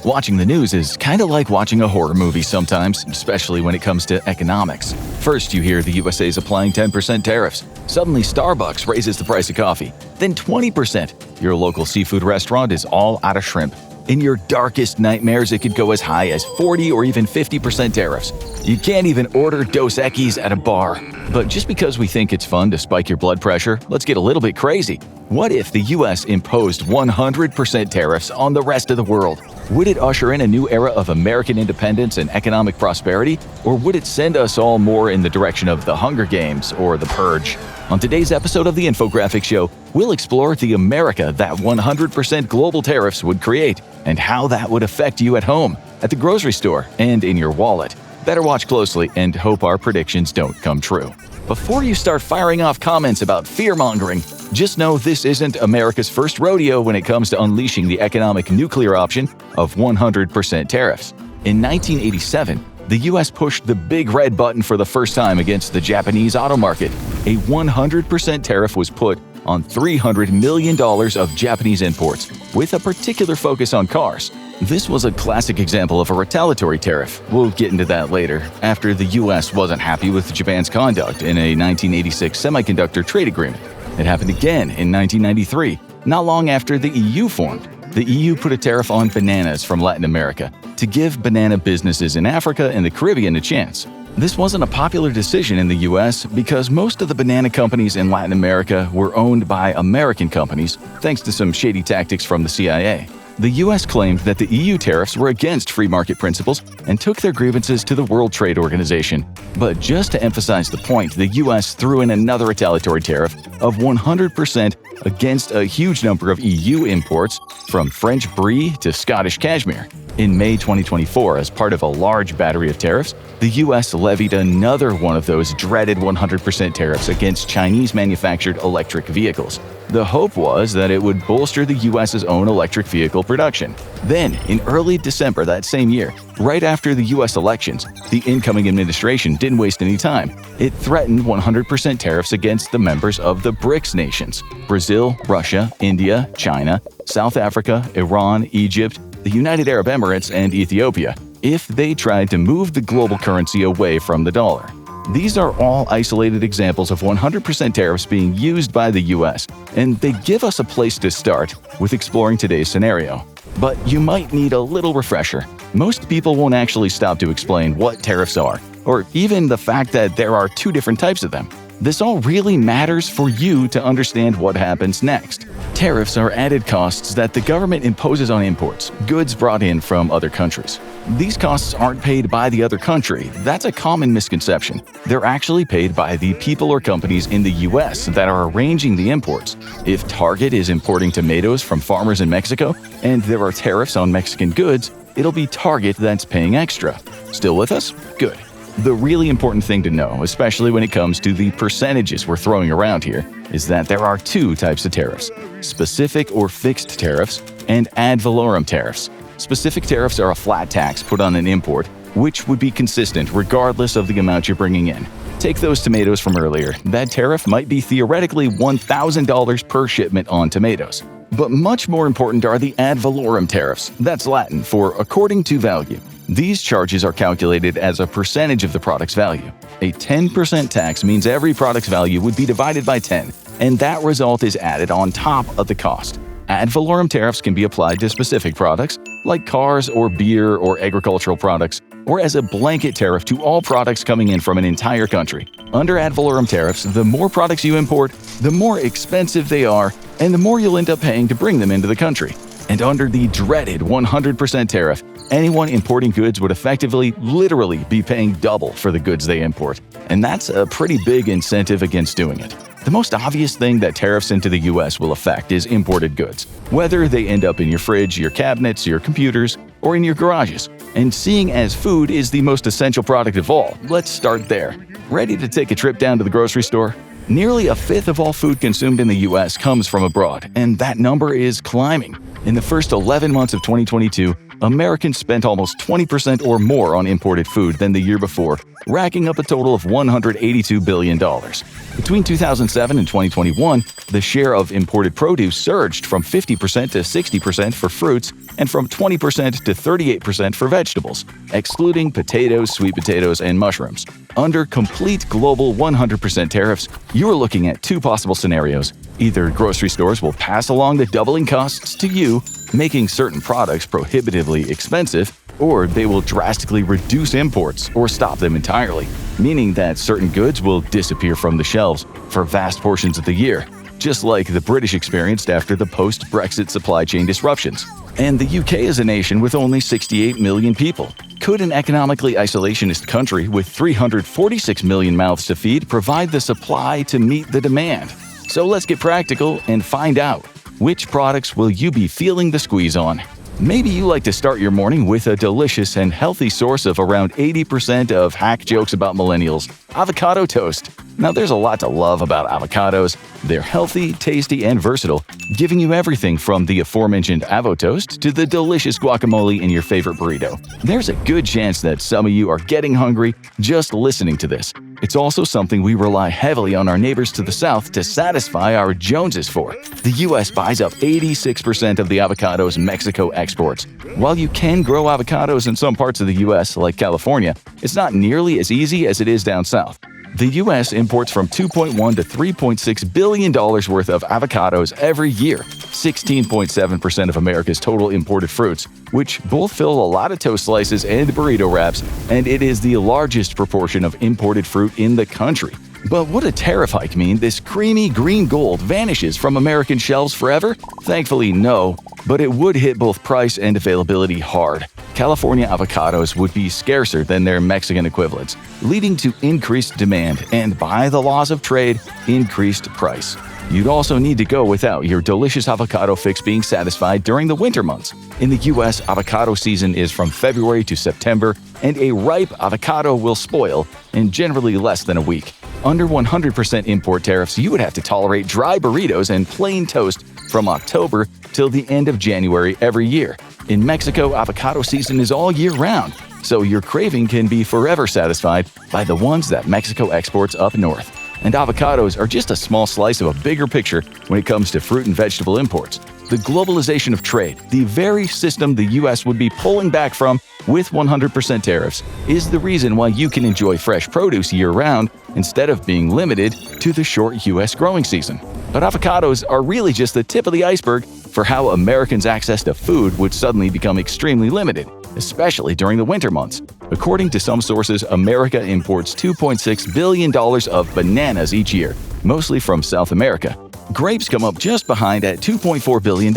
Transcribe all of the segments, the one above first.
Watching the news is kind of like watching a horror movie sometimes, especially when it comes to economics. First, you hear the USA is applying 10% tariffs. Suddenly, Starbucks raises the price of coffee. Then 20%. Your local seafood restaurant is all out of shrimp. In your darkest nightmares, it could go as high as 40 or even 50% tariffs. You can't even order Dos Equis at a bar. But just because we think it's fun to spike your blood pressure, let's get a little bit crazy. What if the US imposed 100% tariffs on the rest of the world? Would it usher in a new era of American independence and economic prosperity? Or would it send us all more in the direction of the Hunger Games or the Purge? On today's episode of the Infographic Show, we'll explore the America that 100% global tariffs would create and how that would affect you at home, at the grocery store, and in your wallet. Better watch closely and hope our predictions don't come true. Before you start firing off comments about fear-mongering, just know this isn't America's first rodeo when it comes to unleashing the economic nuclear option of 100% tariffs. In 1987, the US pushed the big red button for the first time against the Japanese auto market. A 100% tariff was put on $300 million of Japanese imports, with a particular focus on cars. This was a classic example of a retaliatory tariff. We'll get into that later, after the US wasn't happy with Japan's conduct in a 1986 semiconductor trade agreement. It happened again in 1993, not long after the EU formed. The EU put a tariff on bananas from Latin America to give banana businesses in Africa and the Caribbean a chance. This wasn't a popular decision in the US because most of the banana companies in Latin America were owned by American companies, thanks to some shady tactics from the CIA. The US claimed that the EU tariffs were against free market principles and took their grievances to the World Trade Organization. But just to emphasize the point, the US threw in another retaliatory tariff of 100% against a huge number of EU imports, from French Brie to Scottish Cashmere. In May 2024, as part of a large battery of tariffs, the US levied another one of those dreaded 100% tariffs against Chinese-manufactured electric vehicles. The hope was that it would bolster the US's own electric vehicle production. Then, in early December that same year, right after the US elections, the incoming administration didn't waste any time. It threatened 100% tariffs against the members of the BRICS nations: Brazil, Russia, India, China, South Africa, Iran, Egypt, the United Arab Emirates, and Ethiopia, if they tried to move the global currency away from the dollar. These are all isolated examples of 100% tariffs being used by the US, and they give us a place to start with exploring today's scenario. But you might need a little refresher. Most people won't actually stop to explain what tariffs are, or even the fact that there are two different types of them. This all really matters for you to understand what happens next. Tariffs are added costs that the government imposes on imports, goods brought in from other countries. These costs aren't paid by the other country. That's a common misconception. They're actually paid by the people or companies in the US that are arranging the imports. If Target is importing tomatoes from farmers in Mexico, and there are tariffs on Mexican goods, it'll be Target that's paying extra. Still with us? Good. The really important thing to know, especially when it comes to the percentages we're throwing around here, is that there are two types of tariffs: specific or fixed tariffs and ad valorem tariffs. Specific tariffs are a flat tax put on an import, which would be consistent regardless of the amount you're bringing in. Take those tomatoes from earlier. That tariff might be theoretically $1,000 per shipment on tomatoes. But much more important are the ad valorem tariffs. That's Latin for according to value. These charges are calculated as a percentage of the product's value. A 10% tax means every product's value would be divided by 10, and that result is added on top of the cost. Ad valorem tariffs can be applied to specific products, like cars or beer or agricultural products, or as a blanket tariff to all products coming in from an entire country. Under ad valorem tariffs, the more products you import, the more expensive they are, and the more you'll end up paying to bring them into the country. And under the dreaded 100% tariff, anyone importing goods would effectively, literally be paying double for the goods they import. And that's a pretty big incentive against doing it. The most obvious thing that tariffs into the US will affect is imported goods, whether they end up in your fridge, your cabinets, your computers, or in your garages. And seeing as food is the most essential product of all, let's start there. Ready to take a trip down to the grocery store? Nearly a fifth of all food consumed in the US comes from abroad, and that number is climbing. In the first 11 months of 2022, Americans spent almost 20% or more on imported food than the year before, racking up a total of $182 billion. Between 2007 and 2021, the share of imported produce surged from 50% to 60% for fruits and from 20% to 38% for vegetables, excluding potatoes, sweet potatoes, and mushrooms. Under complete global 100% tariffs, you are looking at two possible scenarios. Either grocery stores will pass along the doubling costs to you, making certain products prohibitively expensive, or they will drastically reduce imports or stop them entirely, meaning that certain goods will disappear from the shelves for vast portions of the year, just like the British experienced after the post-Brexit supply chain disruptions. And the UK is a nation with only 68 million people. Could an economically isolationist country with 346 million mouths to feed provide the supply to meet the demand? So let's get practical and find out, which products will you be feeling the squeeze on? Maybe you like to start your morning with a delicious and healthy source of around 80% of hack jokes about millennials, avocado toast. Now, there's a lot to love about avocados. They're healthy, tasty, and versatile, giving you everything from the aforementioned avo toast to the delicious guacamole in your favorite burrito. There's a good chance that some of you are getting hungry just listening to this. It's also something we rely heavily on our neighbors to the south to satisfy our Joneses for. The U.S. buys up 86% of the avocados Mexico exports. While you can grow avocados in some parts of the U.S., like California, it's not nearly as easy as it is down south. The U.S. imports from $2.1 to $3.6 billion worth of avocados every year, 16.7% of America's total imported fruits, which both fill a lot of toast slices and burrito wraps, and it is the largest proportion of imported fruit in the country. But would a tariff hike mean this creamy green gold vanishes from American shelves forever? Thankfully, no, but it would hit both price and availability hard. California avocados would be scarcer than their Mexican equivalents, leading to increased demand and, by the laws of trade, increased price. You'd also need to go without your delicious avocado fix being satisfied during the winter months. In the U.S., avocado season is from February to September, and a ripe avocado will spoil in generally less than a week. Under 100% import tariffs, you would have to tolerate dry burritos and plain toast from October till the end of January every year. In Mexico, avocado season is all year round, so your craving can be forever satisfied by the ones that Mexico exports up north. And avocados are just a small slice of a bigger picture when it comes to fruit and vegetable imports. The globalization of trade, the very system the U.S. would be pulling back from with 100% tariffs, is the reason why you can enjoy fresh produce year-round instead of being limited to the short U.S. growing season. But avocados are really just the tip of the iceberg for how Americans' access to food would suddenly become extremely limited, especially during the winter months. According to some sources, America imports $2.6 billion of bananas each year, mostly from South America. Grapes come up just behind at $2.4 billion,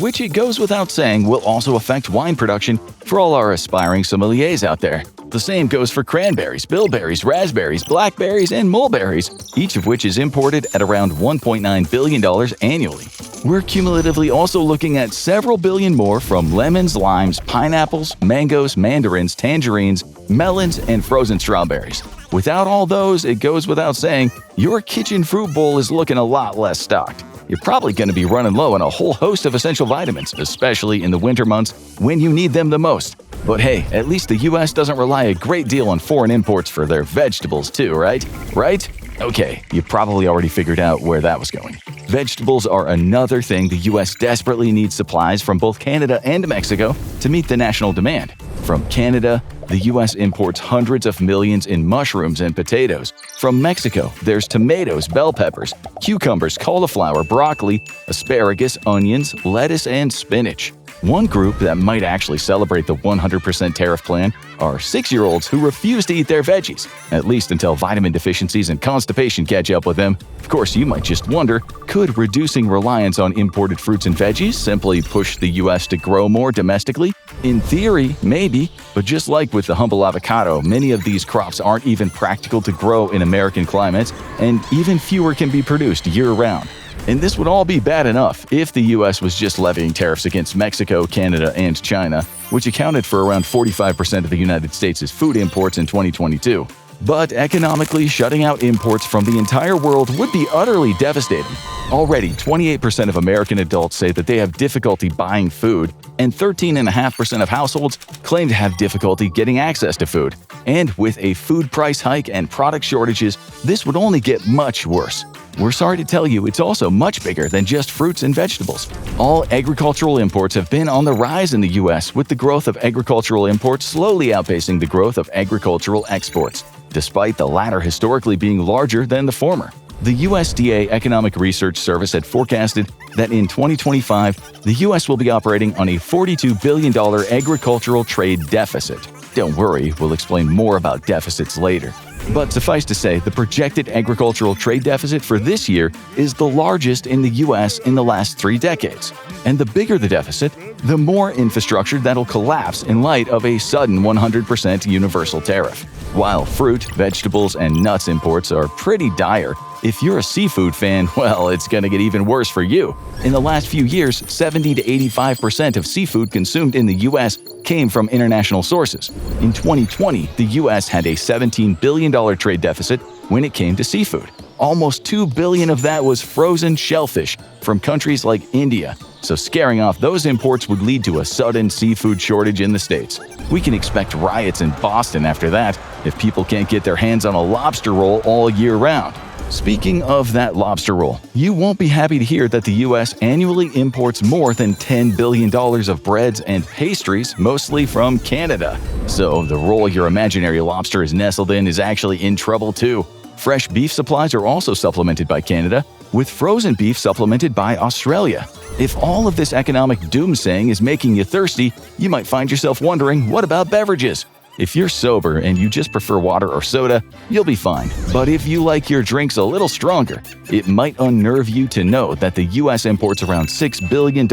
which it goes without saying will also affect wine production for all our aspiring sommeliers out there. The same goes for cranberries, bilberries, raspberries, blackberries, and mulberries, each of which is imported at around $1.9 billion annually. We're cumulatively also looking at several billion more from lemons, limes, pineapples, mangoes, mandarins, tangerines, melons, and frozen strawberries. Without all those, it goes without saying, your kitchen fruit bowl is looking a lot less stocked. You're probably going to be running low on a whole host of essential vitamins, especially in the winter months when you need them the most. But hey, at least the U.S. doesn't rely a great deal on foreign imports for their vegetables too, right? Right? Okay, you probably already figured out where that was going. Vegetables are another thing the U.S. desperately needs supplies from both Canada and Mexico to meet the national demand. From Canada, the U.S. imports hundreds of millions in mushrooms and potatoes. From Mexico, there's tomatoes, bell peppers, cucumbers, cauliflower, broccoli, asparagus, onions, lettuce, and spinach. One group that might actually celebrate the 100% tariff plan are 6-year-olds who refuse to eat their veggies, at least until vitamin deficiencies and constipation catch up with them. Of course, you might just wonder, could reducing reliance on imported fruits and veggies simply push the U.S. to grow more domestically? In theory, maybe, but just like with the humble avocado, many of these crops aren't even practical to grow in American climates, and even fewer can be produced year-round. And this would all be bad enough if the U.S. was just levying tariffs against Mexico, Canada, and China, which accounted for around 45% of the United States' food imports in 2022. But economically, shutting out imports from the entire world would be utterly devastating. Already, 28% of American adults say that they have difficulty buying food, and 13.5% of households claim to have difficulty getting access to food. And with a food price hike and product shortages, this would only get much worse. We're sorry to tell you, it's also much bigger than just fruits and vegetables. All agricultural imports have been on the rise in the U.S., with the growth of agricultural imports slowly outpacing the growth of agricultural exports, despite the latter historically being larger than the former. The USDA Economic Research Service had forecasted that in 2025, the U.S. will be operating on a $42 billion agricultural trade deficit. Don't worry, we'll explain more about deficits later. But suffice to say, the projected agricultural trade deficit for this year is the largest in the U.S. in the last 3 decades. And the bigger the deficit, the more infrastructure that'll collapse in light of a sudden 100% universal tariff. While fruit, vegetables, and nuts imports are pretty dire, if you're a seafood fan, well, it's gonna get even worse for you. In the last few years, 70 to 85% of seafood consumed in the U.S. came from international sources. In 2020, the U.S. had a $17 billion trade deficit when it came to seafood. Almost $2 billion of that was frozen shellfish from countries like India. So scaring off those imports would lead to a sudden seafood shortage in the States. We can expect riots in Boston after that if people can't get their hands on a lobster roll all year round. Speaking of that lobster roll, you won't be happy to hear that the U.S. annually imports more than $10 billion of breads and pastries, mostly from Canada. So the roll your imaginary lobster is nestled in is actually in trouble too. Fresh beef supplies are also supplemented by Canada, with frozen beef supplemented by Australia. If all of this economic doomsaying is making you thirsty, you might find yourself wondering, what about beverages? If you're sober and you just prefer water or soda, you'll be fine. But if you like your drinks a little stronger, it might unnerve you to know that the U.S. imports around $6 billion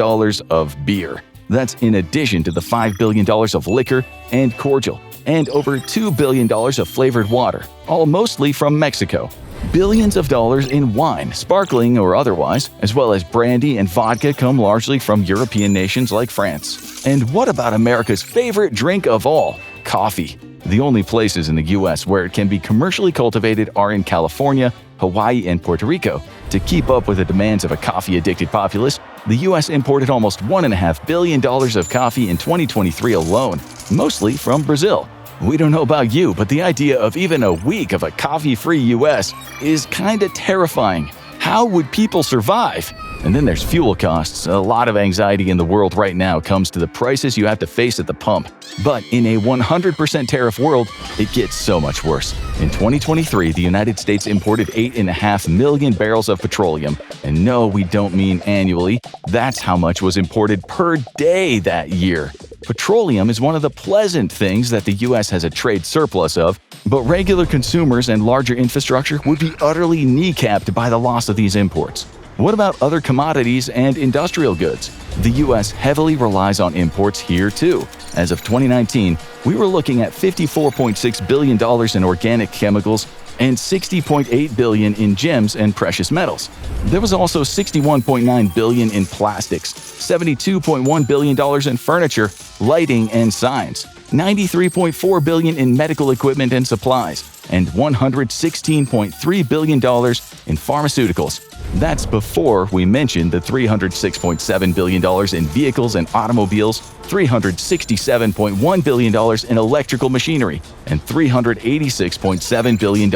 of beer. That's in addition to the $5 billion of liquor and cordial, and over $2 billion of flavored water, all mostly from Mexico. Billions of dollars in wine, sparkling or otherwise, as well as brandy and vodka come largely from European nations like France. And what about America's favorite drink of all? Coffee. The only places in the U.S. where it can be commercially cultivated are in California, Hawaii, and Puerto Rico. To keep up with the demands of a coffee-addicted populace, the U.S. imported almost $1.5 billion of coffee in 2023 alone, mostly from Brazil. We don't know about you, but the idea of even a week of a coffee-free U.S. is kinda terrifying. How would people survive? And then there's fuel costs. A lot of anxiety in the world right now comes to the prices you have to face at the pump. But in a 100% tariff world, it gets so much worse. In 2023, the United States imported 8.5 million barrels of petroleum. And no, we don't mean annually. That's how much was imported per day that year. Petroleum is one of the pleasant things that the U.S. has a trade surplus of, but regular consumers and larger infrastructure would be utterly kneecapped by the loss of these imports. What about other commodities and industrial goods? The U.S. heavily relies on imports here too. As of 2019, we were looking at $54.6 billion in organic chemicals and $60.8 billion in gems and precious metals. There was also $61.9 billion in plastics, $72.1 billion in furniture, lighting, and signs, $93.4 billion in medical equipment and supplies, and $116.3 billion in pharmaceuticals. That's before we mentioned the $306.7 billion in vehicles and automobiles, $367.1 billion in electrical machinery, and $386.7 billion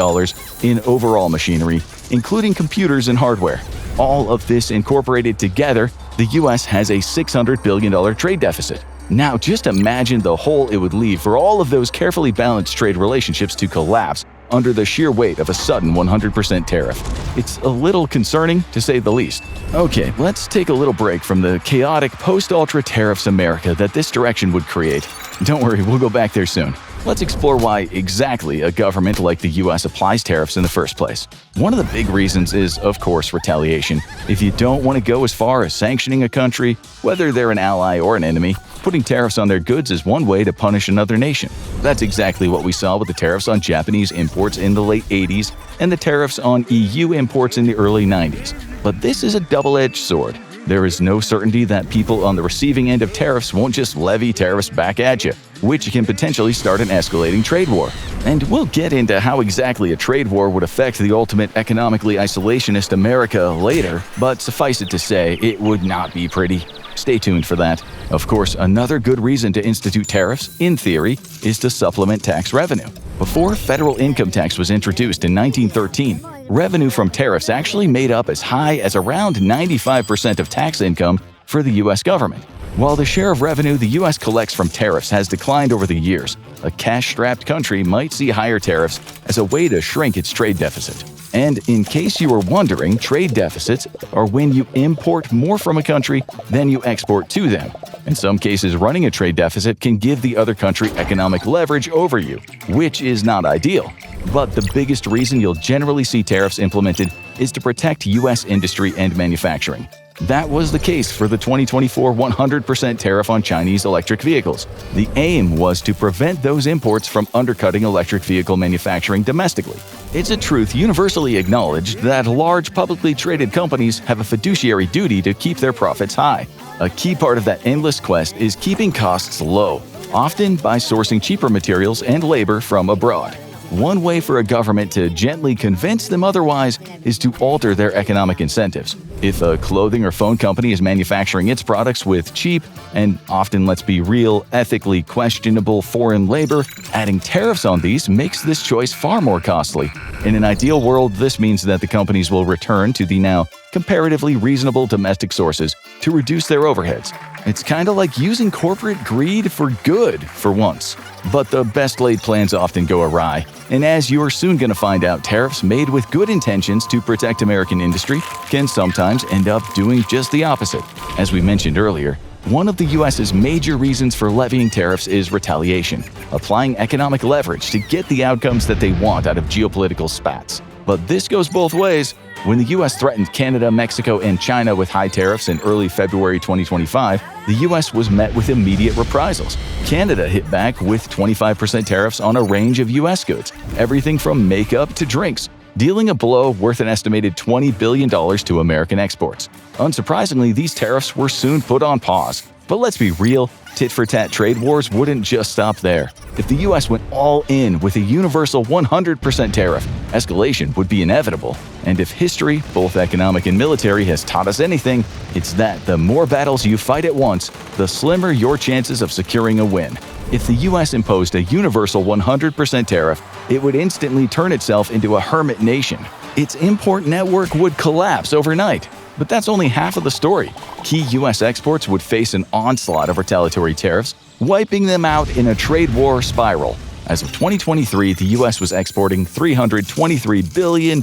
in overall machinery, including computers and hardware. All of this incorporated together, the U.S. has a $600 billion trade deficit. Now, just imagine the hole it would leave for all of those carefully balanced trade relationships to collapse under the sheer weight of a sudden 100% tariff. It's a little concerning, to say the least. Okay, let's take a little break from the chaotic post-ultra tariffs America that this direction would create. Don't worry, we'll go back there soon. Let's explore why exactly a government like the U.S. applies tariffs in the first place. One of the big reasons is, of course, retaliation. If you don't want to go as far as sanctioning a country, whether they're an ally or an enemy, putting tariffs on their goods is one way to punish another nation. That's exactly what we saw with the tariffs on Japanese imports in the late 80s and the tariffs on EU imports in the early 90s. But this is a double-edged sword. There is no certainty that people on the receiving end of tariffs won't just levy tariffs back at you, which can potentially start an escalating trade war. And we'll get into how exactly a trade war would affect the ultimate economically isolationist America later, but suffice it to say, it would not be pretty. Stay tuned for that. Of course, another good reason to institute tariffs, in theory, is to supplement tax revenue. Before federal income tax was introduced in 1913, revenue from tariffs actually made up as high as around 95% of tax income for the U.S. government. While the share of revenue the U.S. collects from tariffs has declined over the years, a cash-strapped country might see higher tariffs as a way to shrink its trade deficit. And in case you were wondering, trade deficits are when you import more from a country than you export to them. In some cases, running a trade deficit can give the other country economic leverage over you, which is not ideal. But the biggest reason you'll generally see tariffs implemented is to protect U.S. industry and manufacturing. That was the case for the 2024 100% tariff on Chinese electric vehicles. The aim was to prevent those imports from undercutting electric vehicle manufacturing domestically. It's a truth universally acknowledged that large publicly traded companies have a fiduciary duty to keep their profits high. A key part of that endless quest is keeping costs low, often by sourcing cheaper materials and labor from abroad. One way for a government to gently convince them otherwise is to alter their economic incentives. If a clothing or phone company is manufacturing its products with cheap, and often, let's be real, ethically questionable foreign labor, adding tariffs on these makes this choice far more costly. In an ideal world, this means that the companies will return to the now comparatively reasonable domestic sources to reduce their overheads. It's kind of like using corporate greed for good for once. But the best-laid plans often go awry. And as you're soon going to find out, tariffs made with good intentions to protect American industry can sometimes end up doing just the opposite. As we mentioned earlier, one of the U.S.'s major reasons for levying tariffs is retaliation, applying economic leverage to get the outcomes that they want out of geopolitical spats. But this goes both ways. When the U.S. threatened Canada, Mexico, and China with high tariffs in early February 2025, the U.S. was met with immediate reprisals. Canada hit back with 25% tariffs on a range of U.S. goods, everything from makeup to drinks, dealing a blow worth an estimated $20 billion to American exports. Unsurprisingly, these tariffs were soon put on pause. But let's be real, tit-for-tat trade wars wouldn't just stop there. If the U.S. went all in with a universal 100% tariff, escalation would be inevitable. And if history, both economic and military, has taught us anything, it's that the more battles you fight at once, the slimmer your chances of securing a win. If the U.S. imposed a universal 100% tariff, it would instantly turn itself into a hermit nation. Its import network would collapse overnight. But that's only half of the story. Key U.S. exports would face an onslaught of retaliatory tariffs, wiping them out in a trade war spiral. As of 2023, the U.S. was exporting $323 billion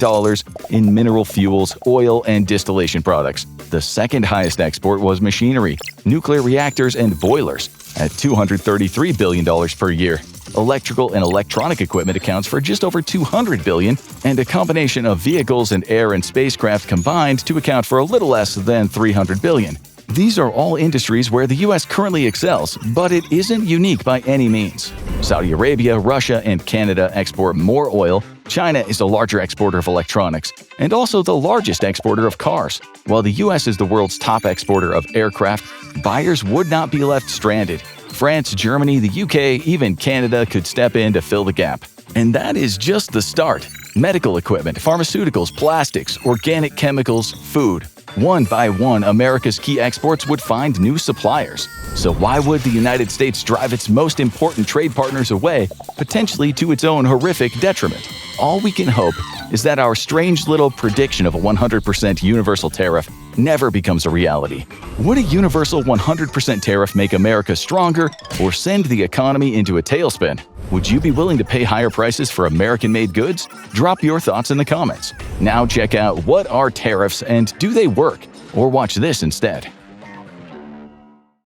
in mineral fuels, oil, and distillation products. The second highest export was machinery, nuclear reactors, and boilers, at $233 billion per year. Electrical and electronic equipment accounts for just over $200 billion, and a combination of vehicles and air and spacecraft combined to account for a little less than $300 billion. These are all industries where the U.S. currently excels, but it isn't unique by any means. Saudi Arabia, Russia, and Canada export more oil. China is a larger exporter of electronics, and also the largest exporter of cars. While the U.S. is the world's top exporter of aircraft, buyers would not be left stranded. France, Germany, the UK, even Canada could step in to fill the gap. And that is just the start. Medical equipment, pharmaceuticals, plastics, organic chemicals, food. One by one, America's key exports would find new suppliers. So why would the United States drive its most important trade partners away, potentially to its own horrific detriment? All we can hope is that our strange little prediction of a 100% universal tariff never becomes a reality. Would a universal 100% tariff make America stronger or send the economy into a tailspin? Would you be willing to pay higher prices for American-made goods? Drop your thoughts in the comments. Now check out what are tariffs and do they work? Or watch this instead.